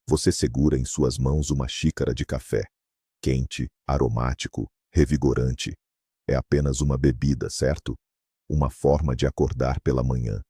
Você segura em suas mãos uma xícara de café. Quente, aromático, revigorante. É apenas uma bebida, certo? Uma forma de acordar pela manhã.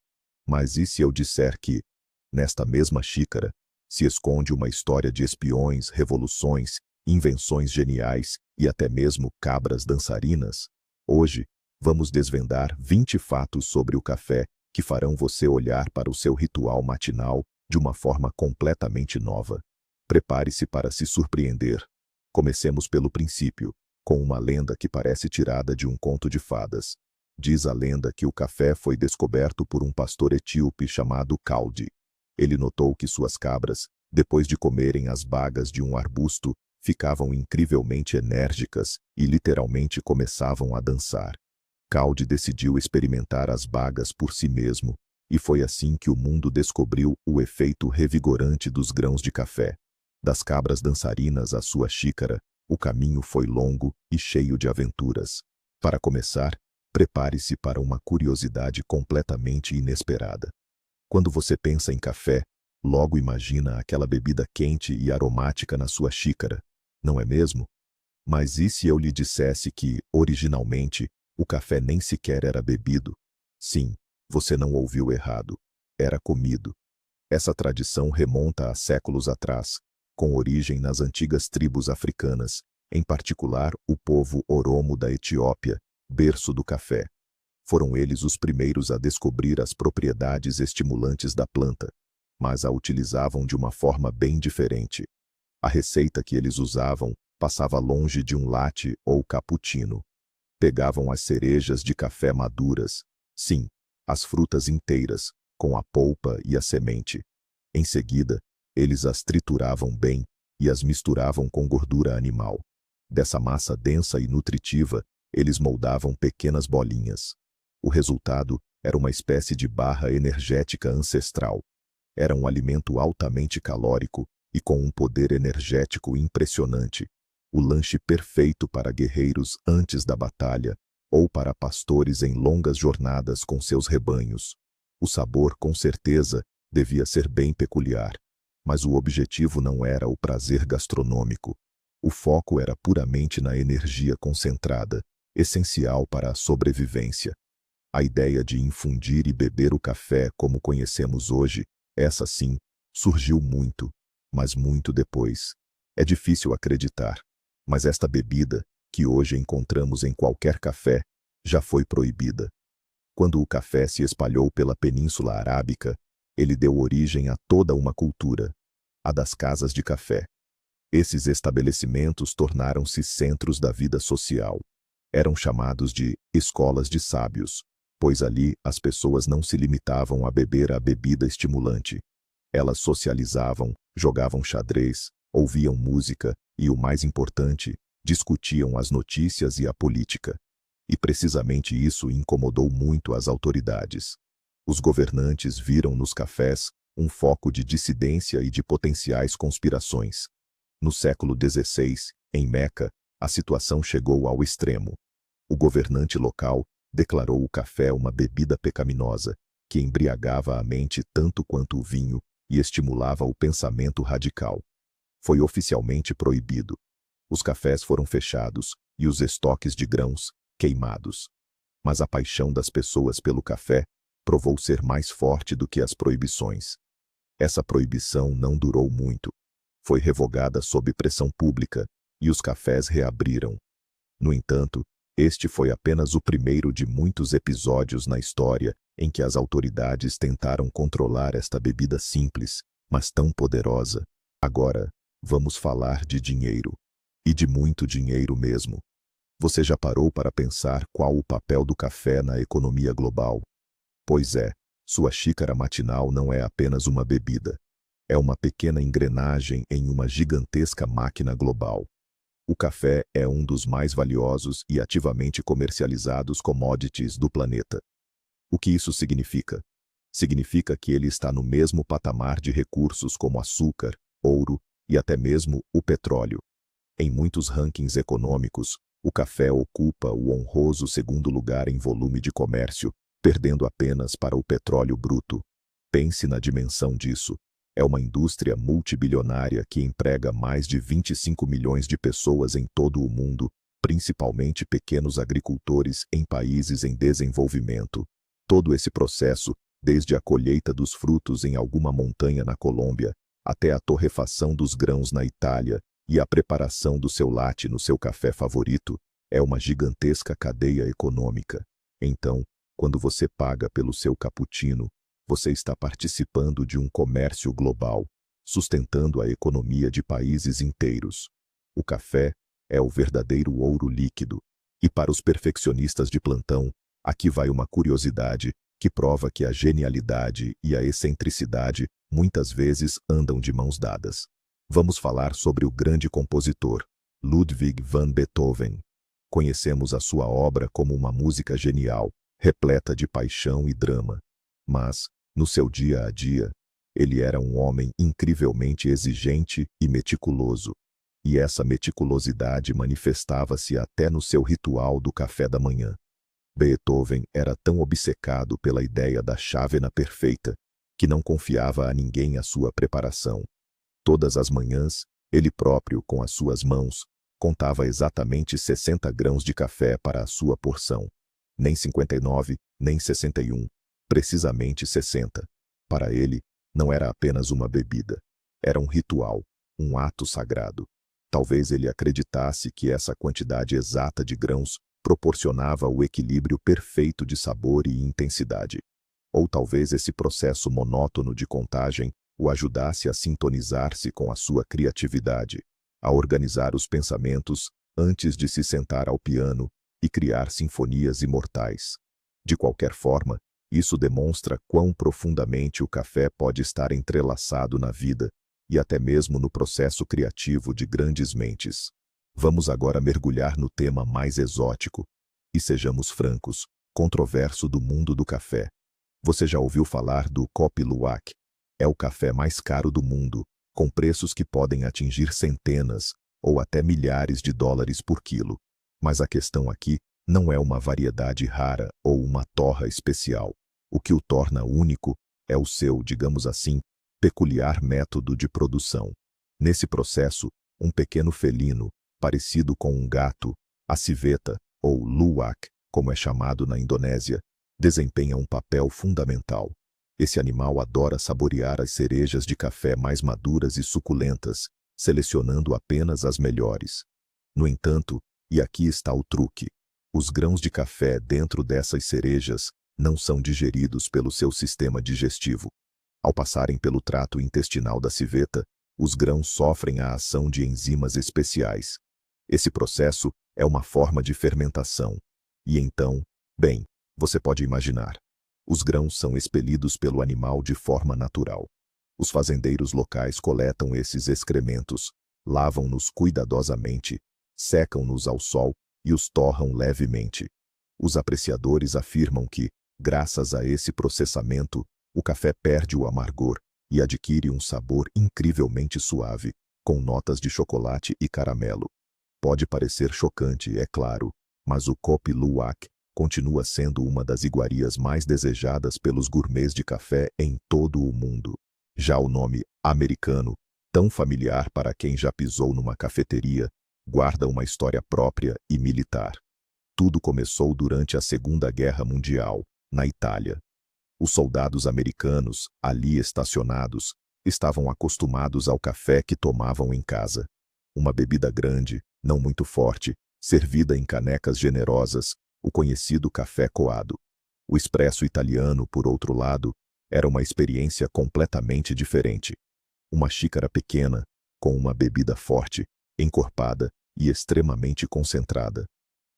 Mas e se eu disser que, nesta mesma xícara, se esconde uma história de espiões, revoluções, invenções geniais e até mesmo cabras dançarinas? Hoje, vamos desvendar 20 fatos sobre o café que farão você olhar para o seu ritual matinal de uma forma completamente nova. Prepare-se para se surpreender. Comecemos pelo princípio, com uma lenda que parece tirada de um conto de fadas. Diz a lenda que o café foi descoberto por um pastor etíope chamado Kaldi. Ele notou que suas cabras, depois de comerem as bagas de um arbusto, ficavam incrivelmente enérgicas e literalmente começavam a dançar. Kaldi decidiu experimentar as bagas por si mesmo, e foi assim que o mundo descobriu o efeito revigorante dos grãos de café. Das cabras dançarinas à sua xícara, o caminho foi longo e cheio de aventuras. Para começar, prepare-se para uma curiosidade completamente inesperada. Quando você pensa em café, logo imagina aquela bebida quente e aromática na sua xícara, não é mesmo? Mas e se eu lhe dissesse que, originalmente, o café nem sequer era bebido? Sim, você não ouviu errado. Era comido. Essa tradição remonta a séculos atrás, com origem nas antigas tribos africanas, em particular o povo Oromo da Etiópia, berço do café. Foram eles os primeiros a descobrir as propriedades estimulantes da planta, mas a utilizavam de uma forma bem diferente. A receita que eles usavam passava longe de um latte ou cappuccino. Pegavam as cerejas de café maduras, sim, as frutas inteiras, com a polpa e a semente. Em seguida, eles as trituravam bem e as misturavam com gordura animal. Dessa massa densa e nutritiva, eles moldavam pequenas bolinhas. O resultado era uma espécie de barra energética ancestral. Era um alimento altamente calórico e com um poder energético impressionante. O lanche perfeito para guerreiros antes da batalha ou para pastores em longas jornadas com seus rebanhos. O sabor, com certeza, devia ser bem peculiar, mas o objetivo não era o prazer gastronômico. O foco era puramente na energia concentrada, essencial para a sobrevivência. A ideia de infundir e beber o café como conhecemos hoje, essa sim, surgiu muito, mas muito depois. É difícil acreditar, mas esta bebida, que hoje encontramos em qualquer café, já foi proibida. Quando o café se espalhou pela Península Arábica, ele deu origem a toda uma cultura, a das casas de café. Esses estabelecimentos tornaram-se centros da vida social. Eram chamados de escolas de sábios, pois ali as pessoas não se limitavam a beber a bebida estimulante. Elas socializavam, jogavam xadrez, ouviam música e, o mais importante, discutiam as notícias e a política. E precisamente isso incomodou muito as autoridades. Os governantes viram nos cafés um foco de dissidência e de potenciais conspirações. No século XVI, em Meca, a situação chegou ao extremo. O governante local declarou o café uma bebida pecaminosa, que embriagava a mente tanto quanto o vinho e estimulava o pensamento radical. Foi oficialmente proibido. Os cafés foram fechados e os estoques de grãos queimados. Mas a paixão das pessoas pelo café provou ser mais forte do que as proibições. Essa proibição não durou muito. Foi revogada sob pressão pública e os cafés reabriram. No entanto, este foi apenas o primeiro de muitos episódios na história em que as autoridades tentaram controlar esta bebida simples, mas tão poderosa. Agora, vamos falar de dinheiro. E de muito dinheiro mesmo. Você já parou para pensar qual o papel do café na economia global? Pois é, sua xícara matinal não é apenas uma bebida. É uma pequena engrenagem em uma gigantesca máquina global. O café é um dos mais valiosos e ativamente comercializados commodities do planeta. O que isso significa? Significa que ele está no mesmo patamar de recursos como açúcar, ouro e até mesmo o petróleo. Em muitos rankings econômicos, o café ocupa o honroso segundo lugar em volume de comércio, perdendo apenas para o petróleo bruto. Pense na dimensão disso. É uma indústria multibilionária que emprega mais de 25 milhões de pessoas em todo o mundo, principalmente pequenos agricultores em países em desenvolvimento. Todo esse processo, desde a colheita dos frutos em alguma montanha na Colômbia, até a torrefação dos grãos na Itália e a preparação do seu latte no seu café favorito, é uma gigantesca cadeia econômica. Então, quando você paga pelo seu cappuccino, você está participando de um comércio global, sustentando a economia de países inteiros. O café é o verdadeiro ouro líquido. E para os perfeccionistas de plantão, aqui vai uma curiosidade que prova que a genialidade e a excentricidade muitas vezes andam de mãos dadas. Vamos falar sobre o grande compositor, Ludwig van Beethoven. Conhecemos a sua obra como uma música genial, repleta de paixão e drama. Mas, no seu dia a dia, ele era um homem incrivelmente exigente e meticuloso. E essa meticulosidade manifestava-se até no seu ritual do café da manhã. Beethoven era tão obcecado pela ideia da chávena perfeita, que não confiava a ninguém a sua preparação. Todas as manhãs, ele próprio, com as suas mãos, contava exatamente 60 grãos de café para a sua porção. Nem 59, nem 61, precisamente 60. Para ele, não era apenas uma bebida. Era um ritual, um ato sagrado. Talvez ele acreditasse que essa quantidade exata de grãos proporcionava o equilíbrio perfeito de sabor e intensidade. Ou talvez esse processo monótono de contagem o ajudasse a sintonizar-se com a sua criatividade, a organizar os pensamentos antes de se sentar ao piano e criar sinfonias imortais. De qualquer forma, isso demonstra quão profundamente o café pode estar entrelaçado na vida e até mesmo no processo criativo de grandes mentes. Vamos agora mergulhar no tema mais exótico e, sejamos francos, controverso do mundo do café. Você já ouviu falar do Kopi Luwak? É o café mais caro do mundo, com preços que podem atingir centenas ou até milhares de dólares por quilo. Mas a questão aqui não é uma variedade rara ou uma torra especial. O que o torna único é o seu, digamos assim, peculiar método de produção. Nesse processo, um pequeno felino, parecido com um gato, a civeta, ou luwak, como é chamado na Indonésia, desempenha um papel fundamental. Esse animal adora saborear as cerejas de café mais maduras e suculentas, selecionando apenas as melhores. No entanto, e aqui está o truque, os grãos de café dentro dessas cerejas não são digeridos pelo seu sistema digestivo. Ao passarem pelo trato intestinal da civeta, os grãos sofrem a ação de enzimas especiais. Esse processo é uma forma de fermentação. E então, bem, você pode imaginar, os grãos são expelidos pelo animal de forma natural. Os fazendeiros locais coletam esses excrementos, lavam-nos cuidadosamente, secam-nos ao sol e os torram levemente. Os apreciadores afirmam que, graças a esse processamento, o café perde o amargor e adquire um sabor incrivelmente suave, com notas de chocolate e caramelo. Pode parecer chocante, é claro, mas o Kopi Luwak continua sendo uma das iguarias mais desejadas pelos gourmets de café em todo o mundo. Já o nome americano, tão familiar para quem já pisou numa cafeteria, guarda uma história própria e militar. Tudo começou durante a Segunda Guerra Mundial, na Itália. Os soldados americanos, ali estacionados, estavam acostumados ao café que tomavam em casa. Uma bebida grande, não muito forte, servida em canecas generosas, o conhecido café coado. O expresso italiano, por outro lado, era uma experiência completamente diferente. Uma xícara pequena, com uma bebida forte, encorpada e extremamente concentrada.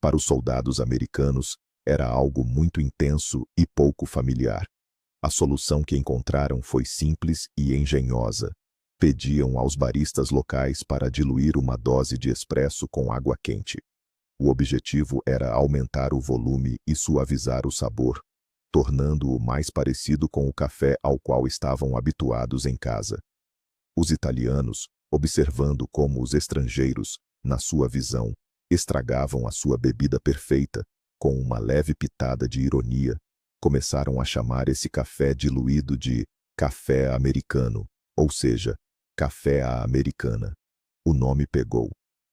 Para os soldados americanos, era algo muito intenso e pouco familiar. A solução que encontraram foi simples e engenhosa. Pediam aos baristas locais para diluir uma dose de expresso com água quente. O objetivo era aumentar o volume e suavizar o sabor, tornando-o mais parecido com o café ao qual estavam habituados em casa. Os italianos, observando como os estrangeiros, na sua visão, estragavam a sua bebida perfeita, com uma leve pitada de ironia, começaram a chamar esse café diluído de café americano, ou seja, café à americana. O nome pegou.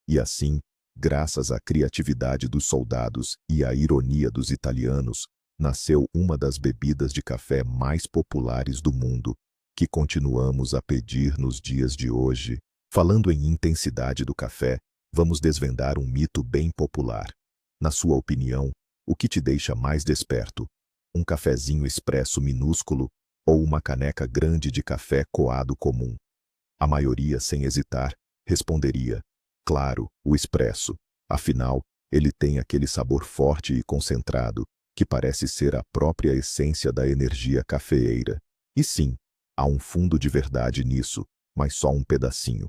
E assim, graças à criatividade dos soldados e à ironia dos italianos, nasceu uma das bebidas de café mais populares do mundo, que continuamos a pedir nos dias de hoje. Falando em intensidade do café, vamos desvendar um mito bem popular. Na sua opinião, o que te deixa mais desperto? Um cafezinho expresso minúsculo ou uma caneca grande de café coado comum? A maioria, sem hesitar, responderia: claro, o expresso. Afinal, ele tem aquele sabor forte e concentrado, que parece ser a própria essência da energia cafeeira. E sim, há um fundo de verdade nisso, mas só um pedacinho.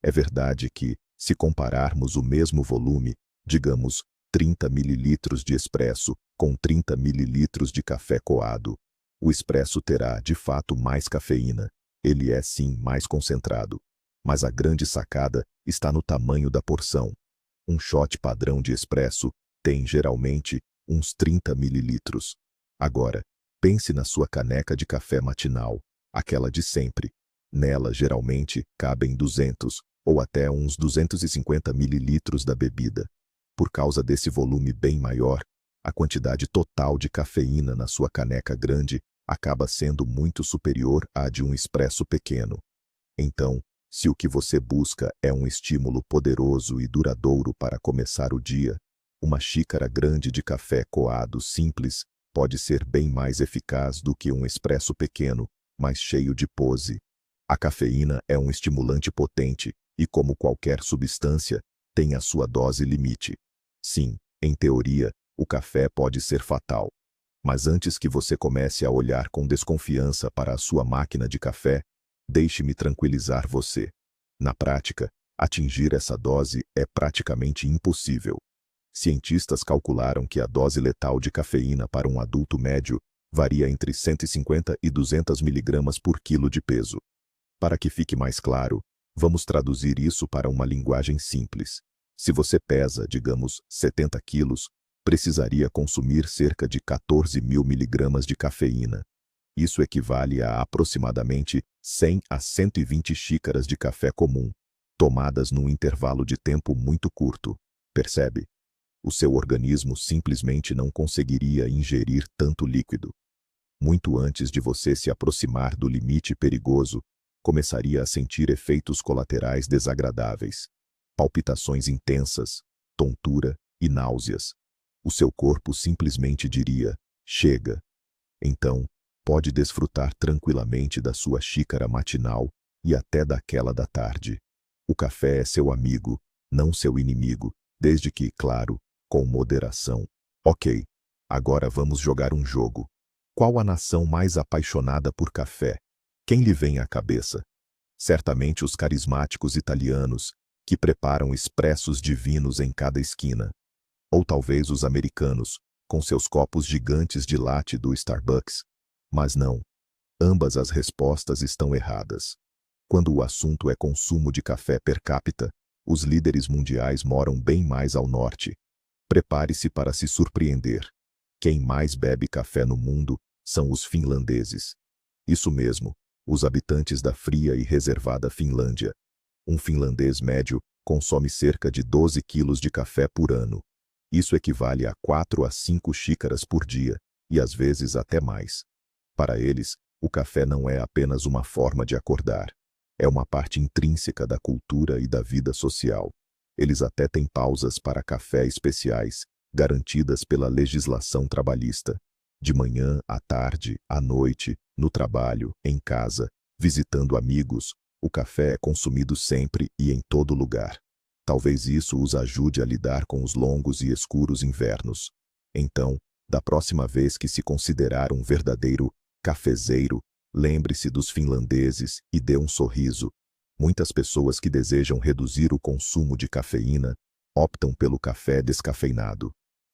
É verdade que, se compararmos o mesmo volume, digamos, 30 mililitros de expresso com 30 mililitros de café coado, o expresso terá, de fato, mais cafeína. Ele é, sim, mais concentrado. Mas a grande sacada está no tamanho da porção. Um shot padrão de expresso tem, geralmente, uns 30 mililitros. Agora, pense na sua caneca de café matinal, aquela de sempre. Nela, geralmente, cabem 200 ou até uns 250 mililitros da bebida. Por causa desse volume bem maior, a quantidade total de cafeína na sua caneca grande acaba sendo muito superior à de um expresso pequeno. Então, se o que você busca é um estímulo poderoso e duradouro para começar o dia, uma xícara grande de café coado simples pode ser bem mais eficaz do que um expresso pequeno, mas cheio de pose. A cafeína é um estimulante potente e, como qualquer substância, tem a sua dose limite. Sim, em teoria, o café pode ser fatal. Mas antes que você comece a olhar com desconfiança para a sua máquina de café, deixe-me tranquilizar você. Na prática, atingir essa dose é praticamente impossível. Cientistas calcularam que a dose letal de cafeína para um adulto médio varia entre 150 e 200 miligramas por quilo de peso. Para que fique mais claro, vamos traduzir isso para uma linguagem simples. Se você pesa, digamos, 70 quilos, precisaria consumir cerca de 14 mil miligramas de cafeína. Isso equivale a aproximadamente 100 a 120 xícaras de café comum, tomadas num intervalo de tempo muito curto. Percebe? O seu organismo simplesmente não conseguiria ingerir tanto líquido. Muito antes de você se aproximar do limite perigoso, começaria a sentir efeitos colaterais desagradáveis, palpitações intensas, tontura e náuseas. O seu corpo simplesmente diria: chega. Então, pode desfrutar tranquilamente da sua xícara matinal e até daquela da tarde. O café é seu amigo, não seu inimigo, desde que, claro, com moderação. Ok, agora vamos jogar um jogo. Qual a nação mais apaixonada por café? Quem lhe vem à cabeça? Certamente os carismáticos italianos, que preparam expressos divinos em cada esquina. Ou talvez os americanos, com seus copos gigantes de latte do Starbucks. Mas não. Ambas as respostas estão erradas. Quando o assunto é consumo de café per capita, os líderes mundiais moram bem mais ao norte. Prepare-se para se surpreender. Quem mais bebe café no mundo são os finlandeses. Isso mesmo, os habitantes da fria e reservada Finlândia. Um finlandês médio consome cerca de 12 quilos de café por ano. Isso equivale a 4 a 5 xícaras por dia, e às vezes até mais. Para eles, o café não é apenas uma forma de acordar. É uma parte intrínseca da cultura e da vida social. Eles até têm pausas para café especiais, garantidas pela legislação trabalhista. De manhã, à tarde, à noite, no trabalho, em casa, visitando amigos, o café é consumido sempre e em todo lugar. Talvez isso os ajude a lidar com os longos e escuros invernos. Então, da próxima vez que se considerar um verdadeiro cafezeiro, lembre-se dos finlandeses e dê um sorriso. Muitas pessoas que desejam reduzir o consumo de cafeína optam pelo café descafeinado.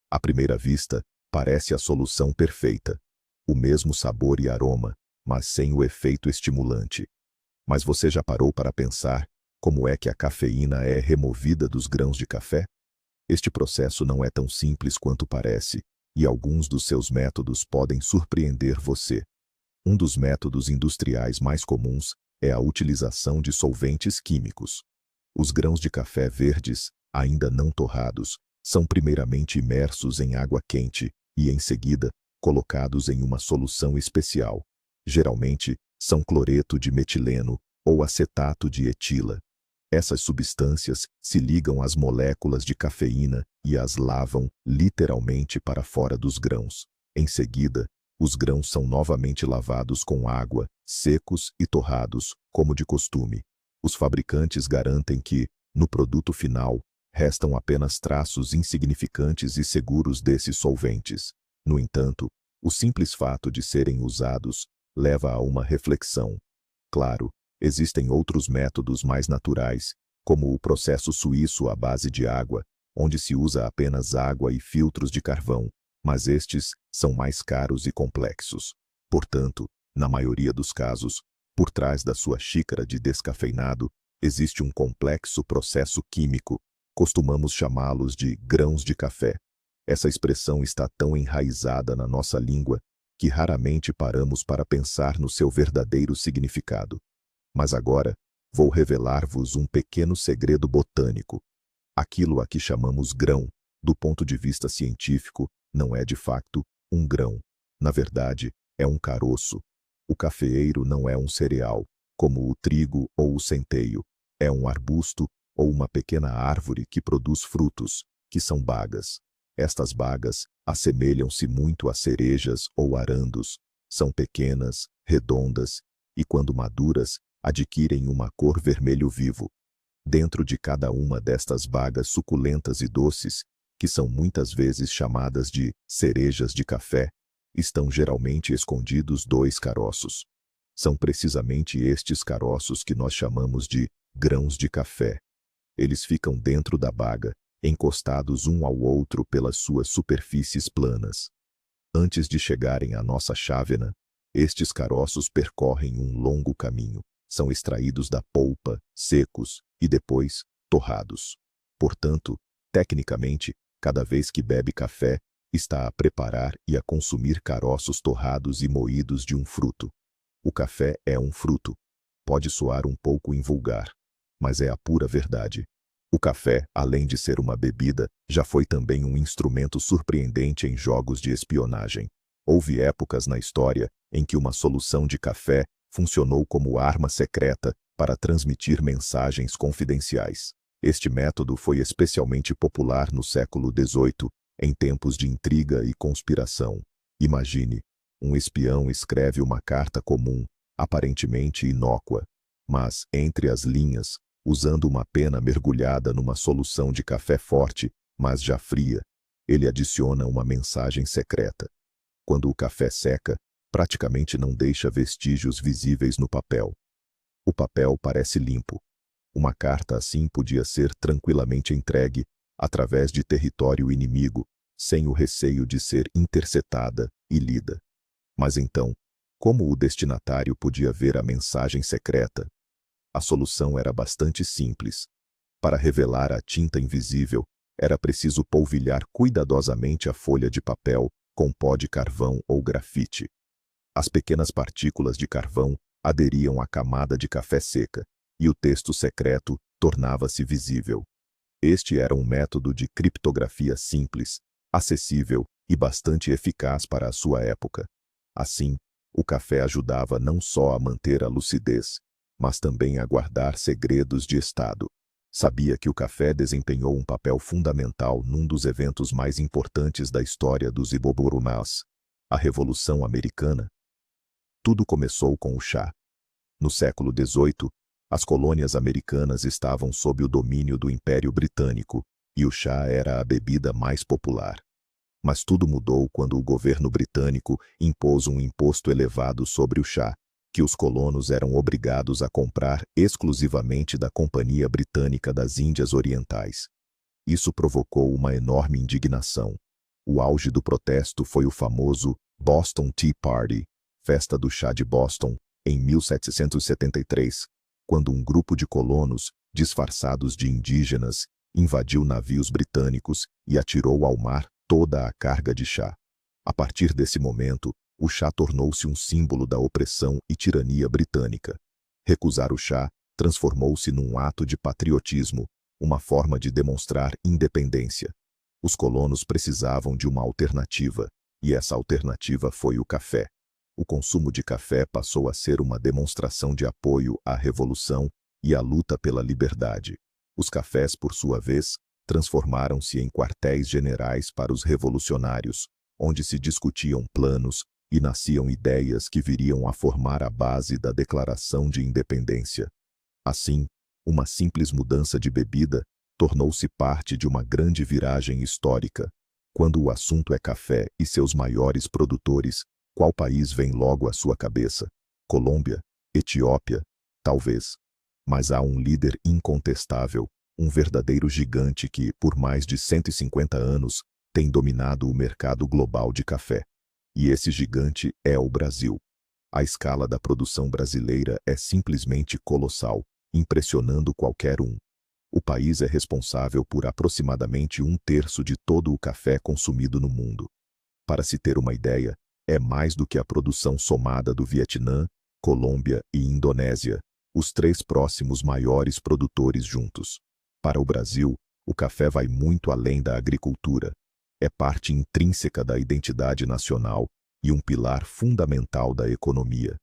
À primeira vista, parece a solução perfeita. O mesmo sabor e aroma, mas sem o efeito estimulante. Mas você já parou para pensar como é que a cafeína é removida dos grãos de café? Este processo não é tão simples quanto parece, e alguns dos seus métodos podem surpreender você. Um dos métodos industriais mais comuns é a utilização de solventes químicos. Os grãos de café verdes, ainda não torrados, são primeiramente imersos em água quente e, em seguida, colocados em uma solução especial. Geralmente, são cloreto de metileno ou acetato de etila. Essas substâncias se ligam às moléculas de cafeína e as lavam, literalmente, para fora dos grãos. Em seguida, os grãos são novamente lavados com água, secos e torrados, como de costume. Os fabricantes garantem que, no produto final, restam apenas traços insignificantes e seguros desses solventes. No entanto, o simples fato de serem usados leva a uma reflexão. Claro, existem outros métodos mais naturais, como o processo suíço à base de água, onde se usa apenas água e filtros de carvão, mas estes são mais caros e complexos. Portanto, na maioria dos casos, por trás da sua xícara de descafeinado, existe um complexo processo químico. Costumamos chamá-los de grãos de café. Essa expressão está tão enraizada na nossa língua que raramente paramos para pensar no seu verdadeiro significado. Mas agora, vou revelar-vos um pequeno segredo botânico. Aquilo a que chamamos grão, do ponto de vista científico, não é de facto um grão. Na verdade, é um caroço. O cafeeiro não é um cereal, como o trigo ou o centeio. É um arbusto ou uma pequena árvore que produz frutos, que são bagas. Estas bagas assemelham-se muito a cerejas ou arandos. São pequenas, redondas e, quando maduras, adquirem uma cor vermelho vivo. Dentro de cada uma destas bagas suculentas e doces, que são muitas vezes chamadas de cerejas de café, estão geralmente escondidos dois caroços. São precisamente estes caroços que nós chamamos de grãos de café. Eles ficam dentro da baga, encostados um ao outro pelas suas superfícies planas. Antes de chegarem à nossa chávena, estes caroços percorrem um longo caminho. São extraídos da polpa, secos e depois torrados. Portanto, tecnicamente, cada vez que bebe café, está a preparar e a consumir caroços torrados e moídos de um fruto. O café é um fruto. Pode soar um pouco invulgar, mas é a pura verdade. O café, além de ser uma bebida, já foi também um instrumento surpreendente em jogos de espionagem. Houve épocas na história em que uma solução de café funcionou como arma secreta para transmitir mensagens confidenciais. Este método foi especialmente popular no século XVIII, em tempos de intriga e conspiração. Imagine, um espião escreve uma carta comum, aparentemente inócua, mas, entre as linhas, usando uma pena mergulhada numa solução de café forte, mas já fria, ele adiciona uma mensagem secreta. Quando o café seca, praticamente não deixa vestígios visíveis no papel. O papel parece limpo. Uma carta assim podia ser tranquilamente entregue, através de território inimigo, sem o receio de ser interceptada e lida. Mas então, como o destinatário podia ver a mensagem secreta? A solução era bastante simples. Para revelar a tinta invisível, era preciso polvilhar cuidadosamente a folha de papel com pó de carvão ou grafite. As pequenas partículas de carvão aderiam à camada de café seca, e o texto secreto tornava-se visível. Este era um método de criptografia simples, acessível e bastante eficaz para a sua época. Assim, o café ajudava não só a manter a lucidez, mas também a guardar segredos de Estado. Sabia que o café desempenhou um papel fundamental num dos eventos mais importantes da história dos Iboborumás, a Revolução Americana? Tudo começou com o chá. No século XVIII, as colônias americanas estavam sob o domínio do Império Britânico, e o chá era a bebida mais popular. Mas tudo mudou quando o governo britânico impôs um imposto elevado sobre o chá, que os colonos eram obrigados a comprar exclusivamente da Companhia Britânica das Índias Orientais. Isso provocou uma enorme indignação. O auge do protesto foi o famoso Boston Tea Party, Festa do Chá de Boston, em 1773, quando um grupo de colonos, disfarçados de indígenas, invadiu navios britânicos e atirou ao mar toda a carga de chá. A partir desse momento, o chá tornou-se um símbolo da opressão e tirania britânica. Recusar o chá transformou-se num ato de patriotismo, uma forma de demonstrar independência. Os colonos precisavam de uma alternativa, e essa alternativa foi o café. O consumo de café passou a ser uma demonstração de apoio à revolução e à luta pela liberdade. Os cafés, por sua vez, transformaram-se em quartéis generais para os revolucionários, onde se discutiam planos e nasciam ideias que viriam a formar a base da Declaração de Independência. Assim, uma simples mudança de bebida tornou-se parte de uma grande viragem histórica. Quando o assunto é café e seus maiores produtores, qual país vem logo à sua cabeça? Colômbia? Etiópia? Talvez. Mas há um líder incontestável, um verdadeiro gigante que, por mais de 150 anos, tem dominado o mercado global de café. E esse gigante é o Brasil. A escala da produção brasileira é simplesmente colossal, impressionando qualquer um. O país é responsável por aproximadamente 1/3 de todo o café consumido no mundo. Para se ter uma ideia, é mais do que a produção somada do Vietnã, Colômbia e Indonésia, os 3 próximos maiores produtores juntos. Para o Brasil, o café vai muito além da agricultura. É parte intrínseca da identidade nacional e um pilar fundamental da economia.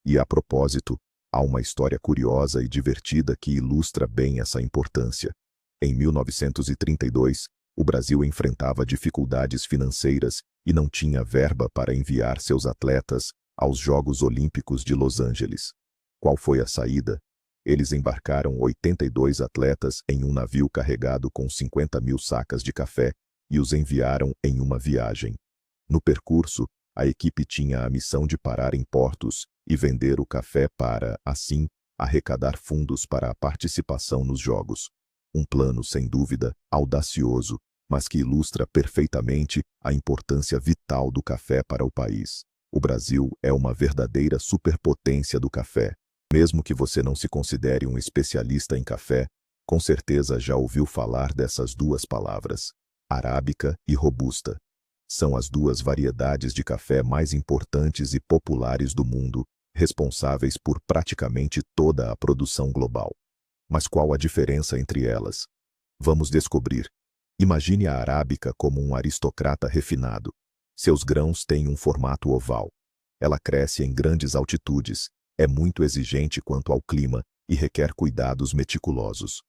E a propósito, há uma história curiosa e divertida que ilustra bem essa importância. Em 1932, o Brasil enfrentava dificuldades financeiras e não tinha verba para enviar seus atletas aos Jogos Olímpicos de Los Angeles. Qual foi a saída? Eles embarcaram 82 atletas em um navio carregado com 50.000 sacas de café e os enviaram em uma viagem. No percurso, a equipe tinha a missão de parar em portos e vender o café para, assim, arrecadar fundos para a participação nos Jogos. Um plano, sem dúvida, audacioso, mas que ilustra perfeitamente a importância vital do café para o país. O Brasil é uma verdadeira superpotência do café. Mesmo que você não se considere um especialista em café, com certeza já ouviu falar dessas duas palavras, arábica e robusta. São as duas variedades de café mais importantes e populares do mundo, responsáveis por praticamente toda a produção global. Mas qual a diferença entre elas? Vamos descobrir. Imagine a arábica como um aristocrata refinado. Seus grãos têm um formato oval. Ela cresce em grandes altitudes, é muito exigente quanto ao clima e requer cuidados meticulosos.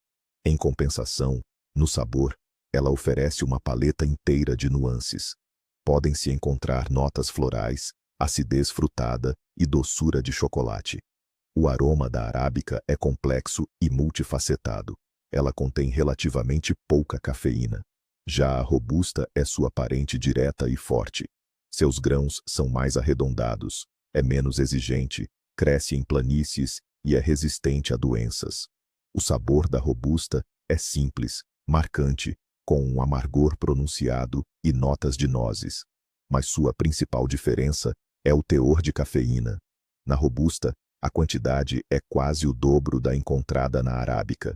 Em compensação, no sabor, ela oferece uma paleta inteira de nuances. Podem-se encontrar notas florais, acidez frutada e doçura de chocolate. O aroma da arábica é complexo e multifacetado. Ela contém relativamente pouca cafeína. Já a robusta é sua parente direta e forte. Seus grãos são mais arredondados, é menos exigente, cresce em planícies e é resistente a doenças. O sabor da robusta é simples, marcante, com um amargor pronunciado e notas de nozes. Mas sua principal diferença é o teor de cafeína. Na robusta, a quantidade é quase o dobro da encontrada na arábica.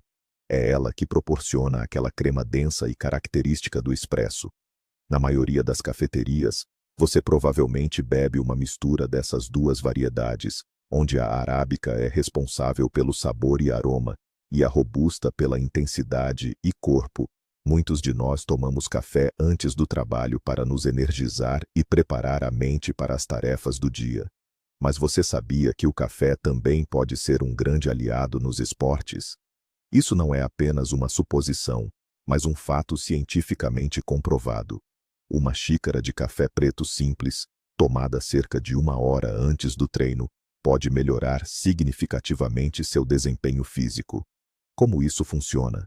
É ela que proporciona aquela crema densa e característica do expresso. Na maioria das cafeterias, você provavelmente bebe uma mistura dessas duas variedades, onde a arábica é responsável pelo sabor e aroma, e a robusta pela intensidade e corpo. Muitos de nós tomamos café antes do trabalho para nos energizar e preparar a mente para as tarefas do dia. Mas você sabia que o café também pode ser um grande aliado nos esportes? Isso não é apenas uma suposição, mas um fato cientificamente comprovado. Uma xícara de café preto simples, tomada cerca de 1 hora antes do treino, pode melhorar significativamente seu desempenho físico. Como isso funciona?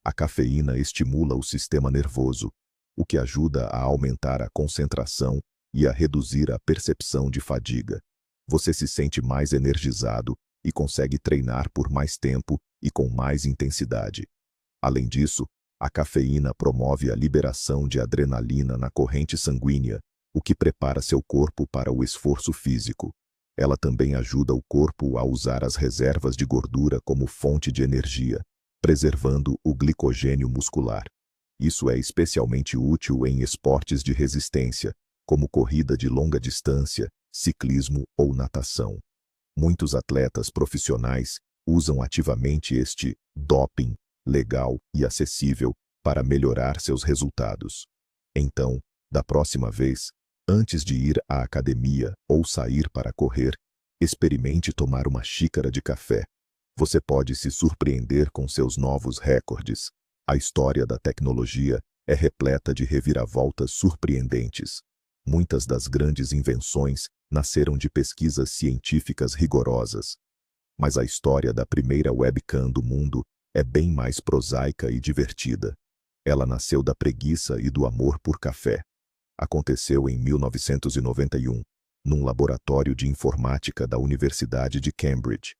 A cafeína estimula o sistema nervoso, o que ajuda a aumentar a concentração e a reduzir a percepção de fadiga. Você se sente mais energizado e consegue treinar por mais tempo e com mais intensidade. Além disso, a cafeína promove a liberação de adrenalina na corrente sanguínea, o que prepara seu corpo para o esforço físico. Ela também ajuda o corpo a usar as reservas de gordura como fonte de energia, preservando o glicogênio muscular. Isso é especialmente útil em esportes de resistência, como corrida de longa distância, ciclismo ou natação. Muitos atletas profissionais usam ativamente este doping legal e acessível para melhorar seus resultados. Então, da próxima vez, antes de ir à academia ou sair para correr, experimente tomar uma xícara de café. Você pode se surpreender com seus novos recordes. A história da tecnologia é repleta de reviravoltas surpreendentes. Muitas das grandes invenções nasceram de pesquisas científicas rigorosas. Mas a história da primeira webcam do mundo é bem mais prosaica e divertida. Ela nasceu da preguiça e do amor por café. Aconteceu em 1991, num laboratório de informática da Universidade de Cambridge.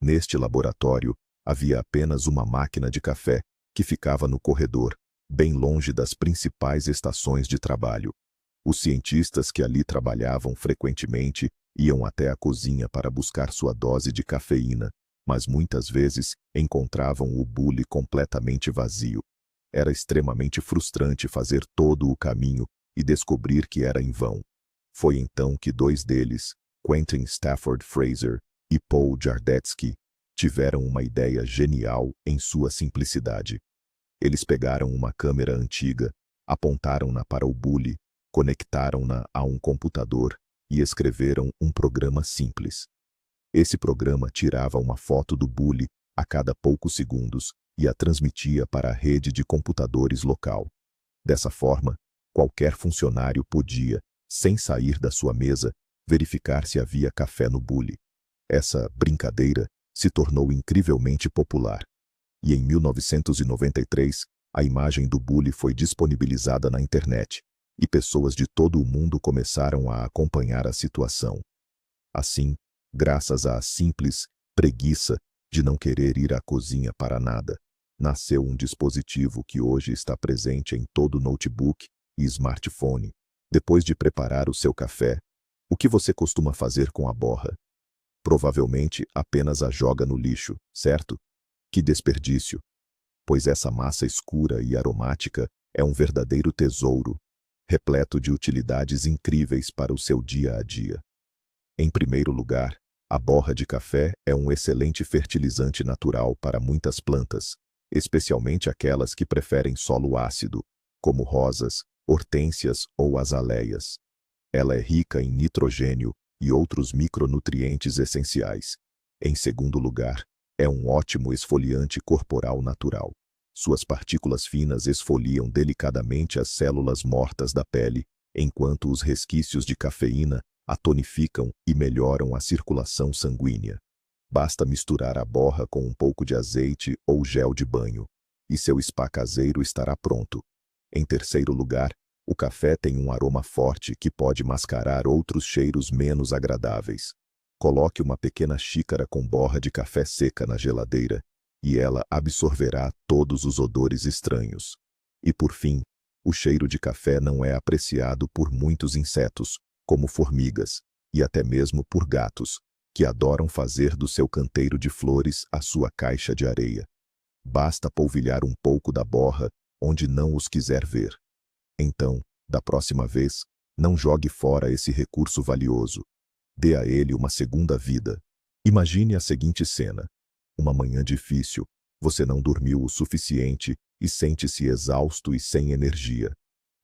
Neste laboratório, havia apenas uma máquina de café, que ficava no corredor, bem longe das principais estações de trabalho. Os cientistas que ali trabalhavam frequentemente iam até a cozinha para buscar sua dose de cafeína, mas muitas vezes encontravam o bule completamente vazio. Era extremamente frustrante fazer todo o caminho e descobrir que era em vão. Foi então que dois deles, Quentin Stafford Fraser e Paul Jardetsky, tiveram uma ideia genial em sua simplicidade. Eles pegaram uma câmera antiga, apontaram-na para o bule, conectaram-na a um computador e escreveram um programa simples. Esse programa tirava uma foto do bule a cada poucos segundos e a transmitia para a rede de computadores local. Dessa forma, qualquer funcionário podia, sem sair da sua mesa, verificar se havia café no bule. Essa brincadeira se tornou incrivelmente popular. E em 1993, a imagem do bule foi disponibilizada na internet, e pessoas de todo o mundo começaram a acompanhar a situação. Assim, graças à simples preguiça de não querer ir à cozinha para nada, nasceu um dispositivo que hoje está presente em todo notebook e smartphone. Depois de preparar o seu café, o que você costuma fazer com a borra? Provavelmente apenas a joga no lixo, certo? Que desperdício! Pois essa massa escura e aromática é um verdadeiro tesouro, repleto de utilidades incríveis para o seu dia a dia. Em primeiro lugar, a borra de café é um excelente fertilizante natural para muitas plantas, especialmente aquelas que preferem solo ácido, como rosas, hortênsias ou azaleias. Ela é rica em nitrogênio e outros micronutrientes essenciais. Em segundo lugar, é um ótimo esfoliante corporal natural. Suas partículas finas esfoliam delicadamente as células mortas da pele, enquanto os resquícios de cafeína a tonificam e melhoram a circulação sanguínea. Basta misturar a borra com um pouco de azeite ou gel de banho, e seu spa caseiro estará pronto. Em terceiro lugar, o café tem um aroma forte que pode mascarar outros cheiros menos agradáveis. Coloque uma pequena xícara com borra de café seca na geladeira, e ela absorverá todos os odores estranhos. E por fim, o cheiro de café não é apreciado por muitos insetos, como formigas, e até mesmo por gatos, que adoram fazer do seu canteiro de flores a sua caixa de areia. Basta polvilhar um pouco da borra onde não os quiser ver. Então, da próxima vez, não jogue fora esse recurso valioso. Dê a ele uma segunda vida. Imagine a seguinte cena. Uma manhã difícil, você não dormiu o suficiente e sente-se exausto e sem energia.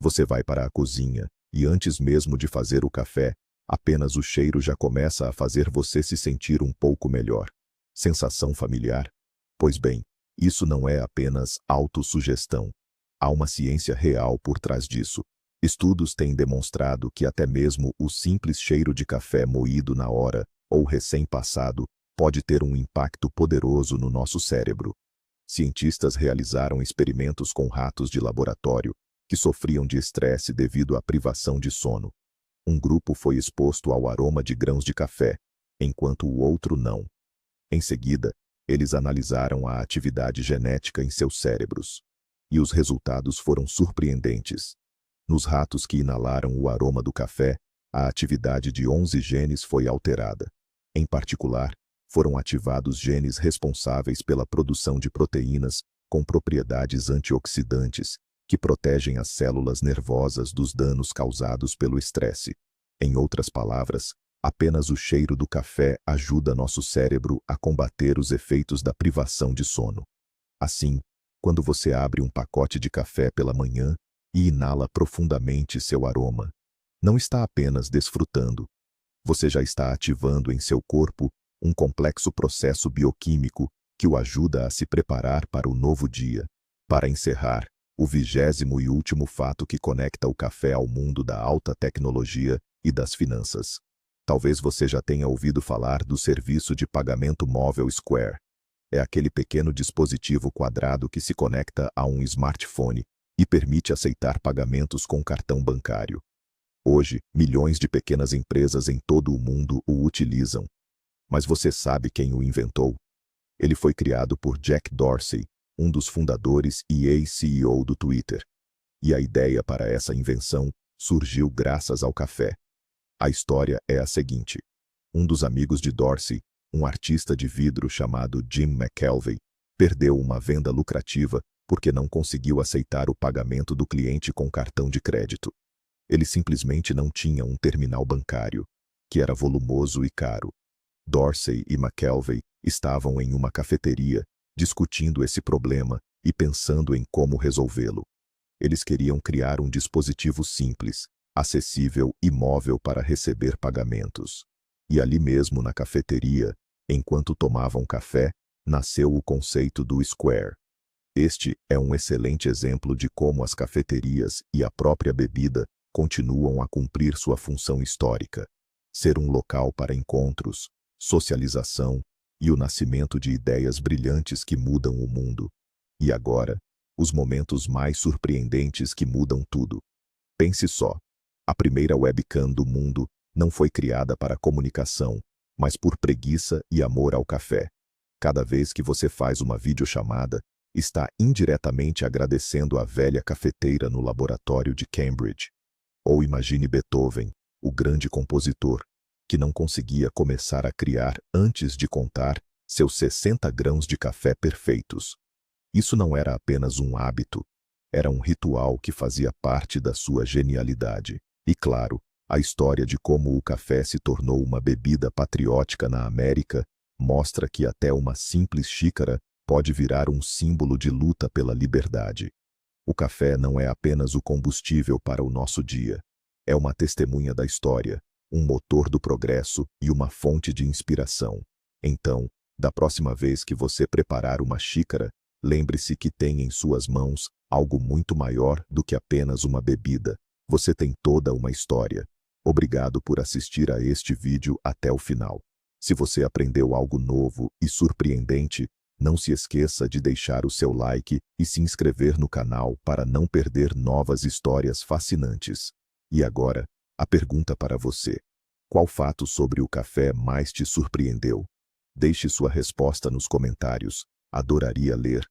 Você vai para a cozinha e antes mesmo de fazer o café, apenas o cheiro já começa a fazer você se sentir um pouco melhor. Sensação familiar? Pois bem, isso não é apenas autossugestão. Há uma ciência real por trás disso. Estudos têm demonstrado que até mesmo o simples cheiro de café moído na hora ou recém-passado pode ter um impacto poderoso no nosso cérebro. Cientistas realizaram experimentos com ratos de laboratório que sofriam de estresse devido à privação de sono. Um grupo foi exposto ao aroma de grãos de café, enquanto o outro não. Em seguida, eles analisaram a atividade genética em seus cérebros. E os resultados foram surpreendentes. Nos ratos que inalaram o aroma do café, a atividade de 11 genes foi alterada. Em particular, foram ativados genes responsáveis pela produção de proteínas com propriedades antioxidantes, que protegem as células nervosas dos danos causados pelo estresse. Em outras palavras, Apenas o cheiro do café ajuda nosso cérebro a combater os efeitos da privação de sono. Assim, quando você abre um pacote de café pela manhã e inala profundamente seu aroma, não está apenas desfrutando, você já está ativando em seu corpo um complexo processo bioquímico que o ajuda a se preparar para o novo dia. Para encerrar, o 20º e último fato que conecta o café ao mundo da alta tecnologia e das finanças. Talvez você já tenha ouvido falar do serviço de pagamento móvel Square. É aquele pequeno dispositivo quadrado que se conecta a um smartphone e permite aceitar pagamentos com cartão bancário. Hoje, milhões de pequenas empresas em todo o mundo o utilizam. Mas você sabe quem o inventou? Ele foi criado por Jack Dorsey, um dos fundadores e ex-CEO do Twitter. E a ideia para essa invenção surgiu graças ao café. A história é a seguinte. Um dos amigos de Dorsey, um artista de vidro chamado Jim McKelvey, perdeu uma venda lucrativa porque não conseguiu aceitar o pagamento do cliente com cartão de crédito. Ele simplesmente não tinha um terminal bancário, que era volumoso e caro. Dorsey e McKelvey estavam em uma cafeteria, discutindo esse problema e pensando em como resolvê-lo. Eles queriam criar um dispositivo simples, acessível e móvel para receber pagamentos. E ali mesmo na cafeteria, enquanto tomavam café, nasceu o conceito do Square. Este é um excelente exemplo de como as cafeterias e a própria bebida continuam a cumprir sua função histórica, ser um local para encontros, socialização e o nascimento de ideias brilhantes que mudam o mundo. E agora, os momentos mais surpreendentes que mudam tudo. Pense só, a primeira webcam do mundo não foi criada para comunicação, mas por preguiça e amor ao café. Cada vez que você faz uma videochamada, está indiretamente agradecendo a velha cafeteira no laboratório de Cambridge. Ou imagine Beethoven, o grande compositor, que não conseguia começar a criar antes de contar seus 60 grãos de café perfeitos. Isso não era apenas um hábito, era um ritual que fazia parte da sua genialidade. E claro, a história de como o café se tornou uma bebida patriótica na América mostra que até uma simples xícara pode virar um símbolo de luta pela liberdade. O café não é apenas o combustível para o nosso dia. É uma testemunha da história, um motor do progresso e uma fonte de inspiração. Então, da próxima vez que você preparar uma xícara, lembre-se que tem em suas mãos algo muito maior do que apenas uma bebida. Você tem toda uma história. Obrigado por assistir a este vídeo até o final. Se você aprendeu algo novo e surpreendente, não se esqueça de deixar o seu like e se inscrever no canal para não perder novas histórias fascinantes. E agora, a pergunta para você. Qual fato sobre o café mais te surpreendeu? Deixe sua resposta nos comentários. Adoraria ler.